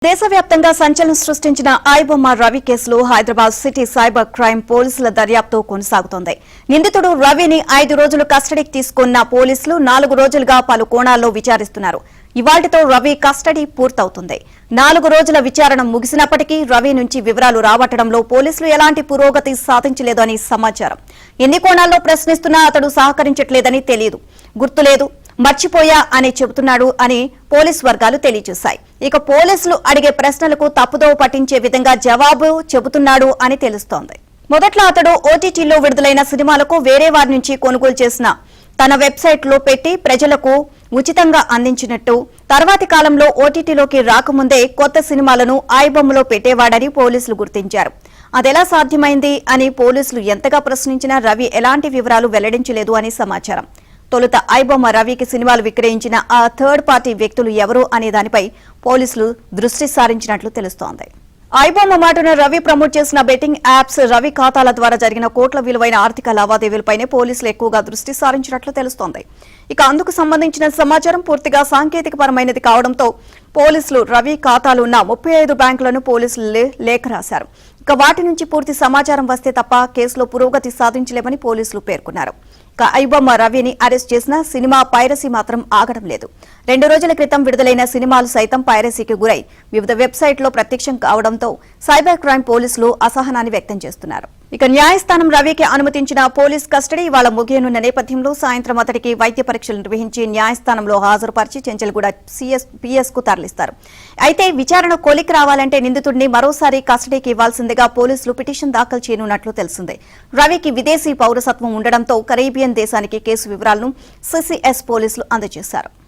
దేశవ్యాప్తంగా సంచలనం సృష్టించిన ఐబొమ్మ రవి కేసులో హైదరాబాద్ సిటీ సైబర్ క్రైమ్ పోలీసుల దర్యాప్తు కొనసాగుతోంది. నిందితుడు రవిని 5 రోజులు కస్టడీకి తీసుకున్న పోలీసులు 4 రోజులుగా పలు కోణాల్లో విచారిస్తున్నారు. ఇవాళ్టితో రవి కస్టడీ పూర్తవుతుంది. 4 రోజుల విచారణ ముగిసినప్పటికీ రవి నుంచి వివరాలు రాబట్టడంలో పోలీసులు ఎలాంటి పురోగతి సాధించలేదని సమాచారం. ఎన్ని కోణాల్లో ప్రశ్నిస్తున్నా అతడు సహకరించట్లేదని తెలియదు. గుర్తులేదు, మర్చిపోయా అని చెబుతున్నాడు అని పోలీసు వర్గాలు తెలియజేశాయి. ఇక పోలీసులు అడిగే ప్రశ్నలకు తప్పుదోవ పట్టించే విధంగా జవాబు చెబుతున్నాడు అని తెలుస్తోంది. మొదట్లో అతడు ఓటీటీలో విడుదలైన సినిమాలకు వేరే వారి నుంచి కొనుగోలు చేసిన తన వెబ్సైట్ లో పెట్టి ప్రజలకు ఉచితంగా అందించినట్టు, తర్వాతి కాలంలో ఓటీటీలోకి రాకముందే కొత్త సినిమాలను ఐబొమ్మలో పెట్టేవాడని పోలీసులు గుర్తించారు. అదెలా సాధ్యమైంది అని పోలీసులు ఎంతగా ప్రశ్నించినా రవి ఎలాంటి వివరాలు వెల్లడించలేదు అని సమాచారం. తొలుత ఐబొమ్మ రవికి సినిమాలు విక్రయించిన ఆ థర్డ్ పార్టీ వ్యక్తులు ఎవరు అనే దానిపై పోలీసులు దృష్టి సారించినట్లు తెలుస్తోంది. ఐబొమ్మ మాటను రవి ప్రమోట్ చేసిన బెట్టింగ్ యాప్స్, రవి ఖాతాల ద్వారా జరిగిన కోట్ల విలువైన ఆర్థిక లావాదేవీలపైనే పోలీసులు ఎక్కువగా దృష్టి సారించినట్లు తెలుస్తోంది. ఇక అందుకు సంబంధించిన సమాచారం పూర్తిగా సాంకేతికపరమైనది కావడంతో పోలీసులు రవి ఖాతాలు ఉన్న 35 బ్యాంకులను పోలీసులు లేఖ రాశారు. ఇక వాటి నుంచి పూర్తి సమాచారం వస్తే తప్ప కేసులో పురోగతి సాధించలేమని పోలీసులు పేర్కొన్నారు. ఇక ఐబొమ్మ రవిని అరెస్ట్ చేసిన సినిమా పైరసీ మాత్రం ఆగడం లేదు. 2 రోజుల క్రితం విడుదలైన సినిమాలు సైతం పైరసీకి గురై వివిధ వెబ్సైట్లో ప్రత్యక్షం కావడంతో సైబర్ క్రైమ్ పోలీసులు అసహనాన్ని వ్యక్తం చేస్తున్నారు. ఇక న్యాయస్థానం రవికి అనుమతించిన పోలీస్ కస్టడీ ఇవాళ ముగియనున్న నేపథ్యంలో సాయంత్రం అతడికి వైద్య పరీక్షలు నిర్వహించి న్యాయస్థానంలో హాజరుపరిచి చెంచల్గూడ పిఎస్ కు తరలిస్తారు. అయితే విచారణ కొలికి రావాలంటే నిందితుడిని మరోసారి కస్టడీకి ఇవ్వాల్సిందిగా పోలీసులు పిటిషన్ దాఖలు చేయనున్నట్లు తెలిసింది. రవికి విదేశీ పౌరసత్వం ఉండడంతో కరేబియన్ దేశానికి కేసు వివరాలను సిసిఎస్ పోలీసులు అందజేశారు.